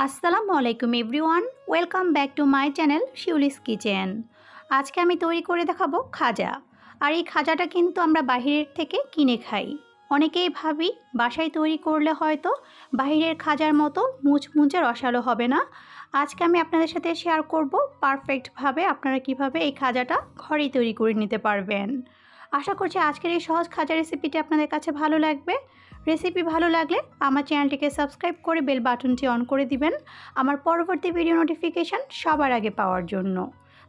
আসসালামু আলাইকুম everyone, welcome back to my channel Shiuli's kitchen. আজকে আমি তৈরি করে দেখাবো খাজা। আর এই খাজাটা কিন্তু আমরা বাইরের থেকে কিনে খাই। অনেকেই ভাবি বাসায় তৈরি করলে হয়তো বাইরের খাজার মতো মুচমুচে রসালো হবে না। আজকে আমি আপনাদের সাথে শেয়ার করব পারফেক্টভাবে আপনারা কিভাবে এই খাজাটা ঘরেই তৈরি করে নিতে পারবেন। আশা করছি আজকের এই সহজ খাজা রেসিপিটি আপনাদের কাছে ভালো লাগবে। রেসিপি ভালো লাগলে আমার চ্যানেলটিকে সাবস্ক্রাইব করে বেল বাটনটি অন করে দিবেন আমার পরবর্তী ভিডিও নোটিফিকেশান সবার আগে পাওয়ার জন্য।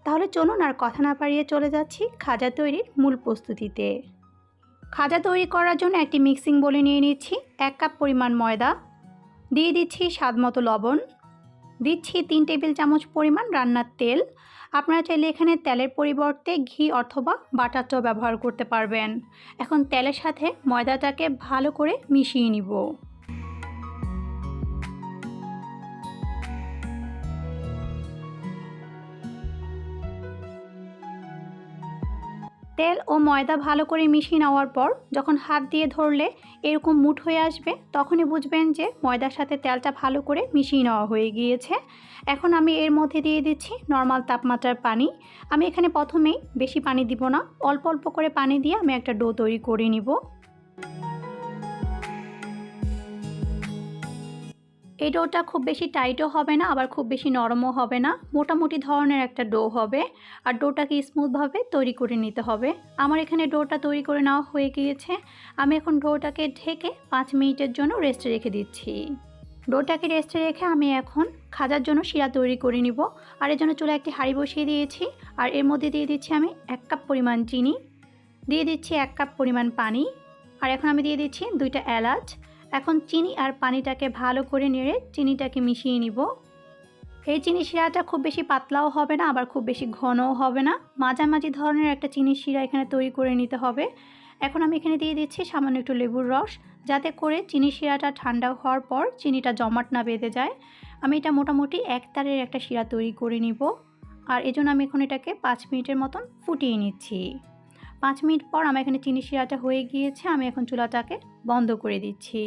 তাহলে চলুন আর কথা না বাড়িয়ে চলে যাচ্ছি খাজা তৈরির মূল প্রস্তুতিতে। খাজা তৈরি করার জন্য একটি মিক্সিং বোলে নিয়ে নিচ্ছি 1 কাপ পরিমাণ ময়দা, দিয়ে দিচ্ছি স্বাদ মতো লবণ, দিচ্ছি 3 টেবিল চামচ পরিমাণ রান্নার তেল। আপনারা চাইলে এখানে তেলের পরিবর্তে ঘি অথবা বাটারটাও ব্যবহার করতে পারবেন। এখন তেলের সাথে ময়দাটাকে ভালো করে মিশিয়ে নিব। তেল ও ময়দা ভালো করে মিশিয়ে নেওয়ার পর যখন হাত দিয়ে ধরলে এরকম মুঠ হয়ে আসবে, তখনই বুঝবেন যে ময়দার সাথে তেলটা ভালো করে মিশিয়ে নেওয়া হয়ে গিয়েছে। এখন আমি এর মধ্যে দিয়ে দিচ্ছি নর্মাল তাপমাত্রার পানি। আমি এখানে প্রথমেই বেশি পানি দিব না, অল্প অল্প করে পানি দিয়ে আমি একটা ডো তৈরি করে নিব। এই ডোটা খুব বেশি টাইটও হবে না, আবার খুব বেশি নরমও হবে না, মোটামুটি ধরনের একটা ডো হবে। আর ডোটাকে স্মুথভাবে তৈরি করে নিতে হবে। আমার এখানে ডোটা তৈরি করে নেওয়া হয়ে গিয়েছে। আমি এখন ডোটাকে ঢেকে 5 মিনিটের জন্য রেস্টে রেখে দিচ্ছি। ডোটাকে রেস্টে রেখে আমি এখন খাজার জন্য শিরা তৈরি করে নিব। আর এর জন্য চুলায় একটি হাঁড়ি বসিয়ে দিয়েছি। আর এর মধ্যে দিয়ে দিচ্ছি আমি 1 কাপ পরিমাণ চিনি, দিয়ে দিচ্ছি 1 কাপ পরিমাণ পানি, আর এখন আমি দিয়ে দিচ্ছি 2টা এলাচ। এখন চিনি আর পানিটাকে ভালো করে নেড়ে চিনিটাকে মিশিয়ে নিব। এই চিনি শিরাটা খুব বেশি পাতলাও হবে না, আবার খুব বেশি ঘনও হবে না, মাঝামাঝি ধরনের একটা চিনি শিরা এখানে তৈরি করে নিতে হবে। এখন আমি এখানে দিয়ে দিচ্ছি সামান্য একটু লেবুর রস, যাতে করে চিনি শিরাটা ঠান্ডা হওয়ার পর চিনিটা জমাট না বেঁধে যায়। আমি এটা মোটামুটি এক তারের একটা শিরা তৈরি করে নিব। আর এজন্য আমি এখন এটাকে 5 মিনিটের মতন ফুটিয়ে নিচ্ছি। 5 মিনিট পর আমার এখানে চিনি শিরাটা হয়ে গিয়েছে। আমি এখন চুলাটাকে বন্ধ করে দিচ্ছি।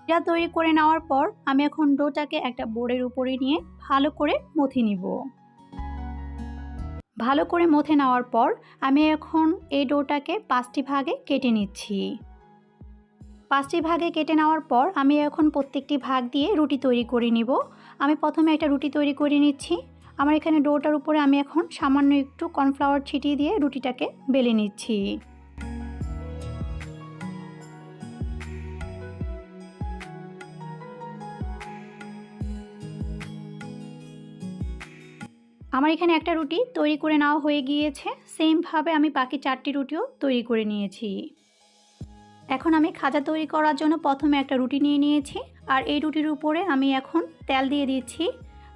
শিরা তৈরি করে নেওয়ার পর আমি এখন ডোটাকে একটা বোর্ডের উপরে নিয়ে ভালো করে মথে নিব। ভালো করে মথে নেওয়ার পর আমি এখন এই ডোটাকে 5টি ভাগে কেটে নিচ্ছি। 5টি ভাগে কেটে নেওয়ার পর আমি এখন প্রত্যেকটি ভাগ দিয়ে রুটি তৈরি করে নিব। আমি প্রথমে একটা রুটি তৈরি করে নিচ্ছি। আমার এখানে ডোটার উপরে আমি এখন সামান্য একটু কর্নফ্লাওয়ার ছিটিয়ে দিয়ে রুটিটাকে বেলে নিচ্ছি। আমার এখানে একটা রুটি তৈরি করে নেওয়া হয়ে গিয়েছে। সেমভাবে আমি বাকি 4টি রুটিও তৈরি করে নিয়েছি। এখন আমি খাজা তৈরি করার জন্য প্রথমে একটা রুটি নিয়ে নিয়েছি। আর এই রুটির উপরে আমি এখন তেল দিয়ে দিচ্ছি।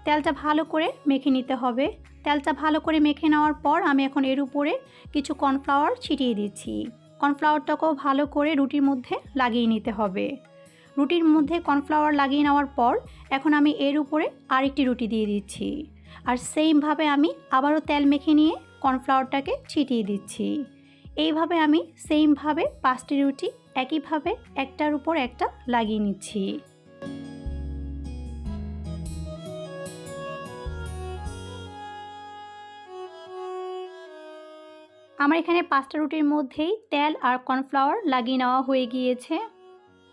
তেলটা ভালো করে মেখে নিতে হবে। তেলটা ভালো করে মেখে নেওয়ার পর আমি এখন এর উপরে কিছু কর্নফ্লাওয়ার ছিটিয়ে দিচ্ছি। কর্নফ্লাওয়ারটাকেও ভালো করে রুটির মধ্যে লাগিয়ে নিতে হবে। রুটির মধ্যে কর্নফ্লাওয়ার লাগিয়ে নেওয়ার পর এখন আমি এর উপরে আরেকটি রুটি দিয়ে দিচ্ছি। আর সেমভাবে আমি আবারও তেল মেখে নিয়ে কর্নফ্লাওয়ারটাকে ছিটিয়ে দিচ্ছি। এইভাবে আমি সেমভাবে 5টি রুটি একইভাবে একটার উপর একটা লাগিয়ে নিচ্ছি। আমার এখানে 5টা রুটির মধ্যেই তেল আর কর্নফ্লাওয়ার লাগিয়ে নেওয়া হয়ে গিয়েছে।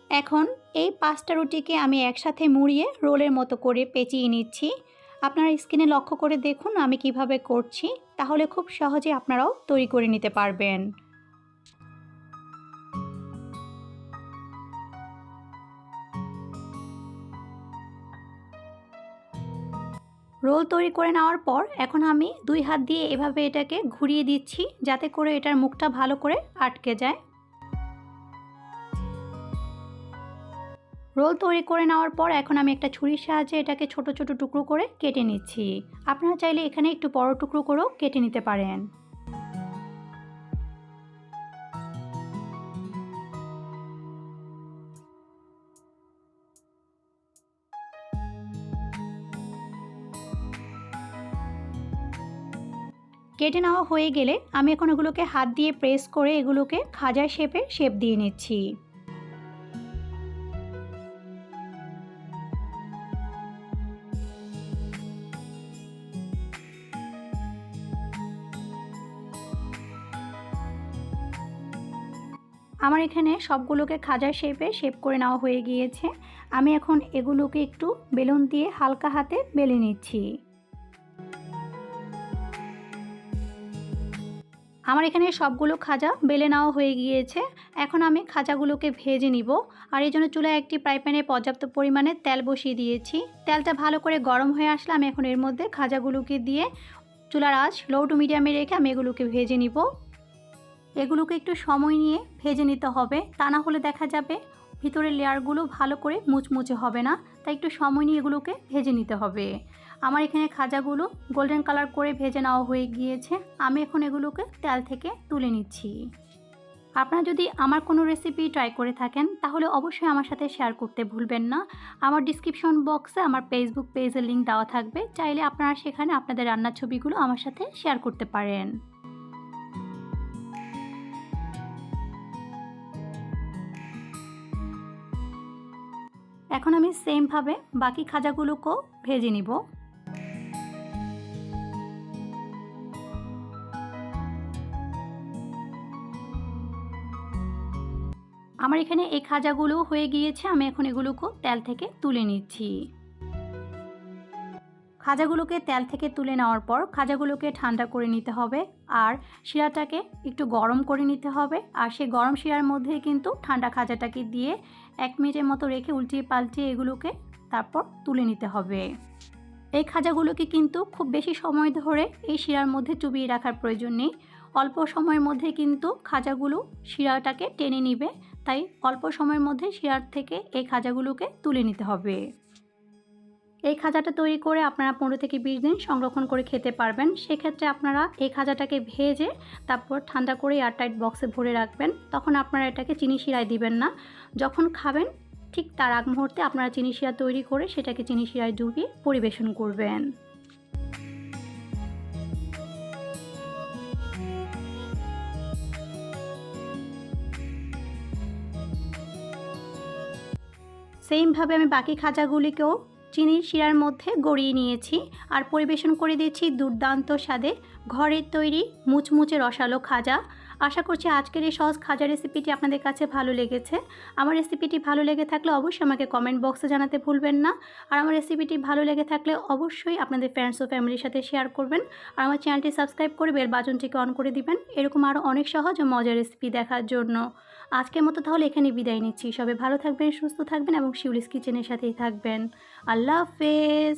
এখন এই 5টা রুটিকে আমি একসাথে মুড়িয়ে রোলের মতো করে পেঁচিয়ে নিচ্ছি। আপনারা স্ক্রিনে লক্ষ্য করে দেখুন আমি কিভাবে করছি, তাহলে খুব সহজে আপনারাও তৈরি করে নিতে পারবেন। রোল তৈরি করে নেওয়ার পর এখন আমি 2 হাত দিয়ে এভাবে এটাকে ঘুরিয়ে দিচ্ছি, যাতে করে এটার মুখটা ভালো করে আটকে যায়। রোল তৈরি করে নেওয়ার পর এখন আমি একটা ছুরির সাহায্যে এটাকে ছোট ছোট টুকরো করে কেটে নিচ্ছি। আপনারা চাইলে এখানে একটু বড় টুকরো করেও কেটে নিতে পারেন। কেটে নেওয়া হয়ে গেলে আমি এখন এগুলোকে হাত দিয়ে প্রেস করে এগুলোকে খাজার শেপ দিয়ে নিচ্ছি। আমার এখানে সবগুলোকে খাজার শেপ করে নেওয়া হয়ে গিয়েছে। আমি এখন এগুলোকে একটু বেলুন দিয়ে হালকা হাতে বেলে নিচ্ছি। আমার এখানে সবগুলো খাজা বেলে নেওয়া হয়ে গিয়েছে। এখন আমি খাজাগুলোকে ভেজে নিব। আর এই জন্য চুলায় একটি ফ্রাই প্যানে পর্যাপ্ত পরিমাণে তেল বসিয়ে দিয়েছি। তেলটা ভালো করে গরম হয়ে আসলে আমি এখন এর মধ্যে খাজাগুলোকে দিয়ে চুলার আঁচ লো টু মিডিয়ামে রেখে আমি এগুলোকে ভেজে নিব। এগুলোকে একটু সময় নিয়ে ভেজে নিতে হবে, তা না হলে দেখা যাবে ভিতরের লেয়ারগুলো ভালো করে মুচমুচে হবে না। তাই একটু সময় নিয়ে এগুলোকে ভেজে নিতে হবে। আমার এখানে খাজাগুলো গোল্ডেন কালার করে ভেজে নেওয়া হয়ে গিয়েছে। আমি এখন এগুলোকে তেল থেকে তুলে নিচ্ছি। আপনারা যদি আমার কোনো রেসিপি ট্রাই করে থাকেন তাহলে অবশ্যই আমার সাথে শেয়ার করতে ভুলবেন না। আমার ডিসক্রিপশন বক্সে আমার ফেসবুক পেজের লিঙ্ক দেওয়া থাকবে, চাইলে আপনারা সেখানে আপনাদের রান্নার ছবিগুলো আমার সাথে শেয়ার করতে পারেন। এখন আমি সেমভাবে বাকি খাজাগুলোকেও ভেজে নিব। আমার এখানে এই খাজাগুলো হয়ে গিয়েছে। আমি এখন এগুলোকে তেল থেকে তুলে নিচ্ছি। খাজাগুলোকে তেল থেকে তুলে নেওয়ার পর খাজাগুলোকে ঠান্ডা করে নিতে হবে আর শিরাটাকে একটু গরম করে নিতে হবে। আর সেই গরম শিরার মধ্যে কিন্তু ঠান্ডা খাজাটাকে দিয়ে 1 মিনিটের মতো রেখে উল্টিয়ে পাল্টিয়ে এগুলোকে তারপর তুলে নিতে হবে। এই খাজাগুলোকে কিন্তু খুব বেশি সময় ধরে এই শিরার মধ্যে চুবিয়ে রাখার প্রয়োজন নেই। অল্প সময়ের মধ্যে কিন্তু খাজাগুলো শিরাটাকে টেনে নিবে, তাই অল্প সময়ের মধ্যে শিরার থেকে এই খাজাগুলোকে তুলে নিতে হবে। এই খাজাটা তৈরি করে আপনারা 15 থেকে 20 দিন সংরক্ষণ করে খেতে পারবেন। সেক্ষেত্রে আপনারা এই খাজাটাকে ভেজে তারপর ঠান্ডা করে এয়ারটাইট বক্সে ভরে রাখবেন। তখন আপনারা এটাকে চিনি শিরায় দিবেন না। যখন খাবেন ঠিক তার আগ মুহূর্তে আপনারা চিনি শিরা তৈরি করে সেটাকে চিনি শিরায় ডুবিয়ে পরিবেশন করবেন। সেমভাবে আমি বাকি খাজাগুলিকেও চিনির শিরার মধ্যে গড়িয়ে নিয়েছি আর পরিবেশন করে দিয়েছি দুর্দান্ত স্বাদে ঘরের তৈরি মুচমুচে রসালো খাজা। আশা করছি আজকের এই সহজ খাজা রেসিপিটি আপনাদের কাছে ভালো লেগেছে। আমার রেসিপিটি ভালো লেগে থাকলে অবশ্যই আমাকে কমেন্ট বক্সে জানাতে ভুলবেন না। আর আমার রেসিপিটি ভালো লেগে থাকলে অবশ্যই আপনাদের ফ্রেন্ডস ও ফ্যামিলির সাথে শেয়ার করবেন। আর আমার চ্যানেলটি সাবস্ক্রাইব করে বেল বাটনটিকে অন করে দিবেন এরকম আরও অনেক সহজ ও মজার রেসিপি দেখার জন্য। আজকের মতো তাহলে এখানে বিদায় নিচ্ছি। সবাই ভালো থাকবেন, সুস্থ থাকবেন এবং শিউলিস কিচেনের সাথেই থাকবেন। আল্লাহ হাফেজ।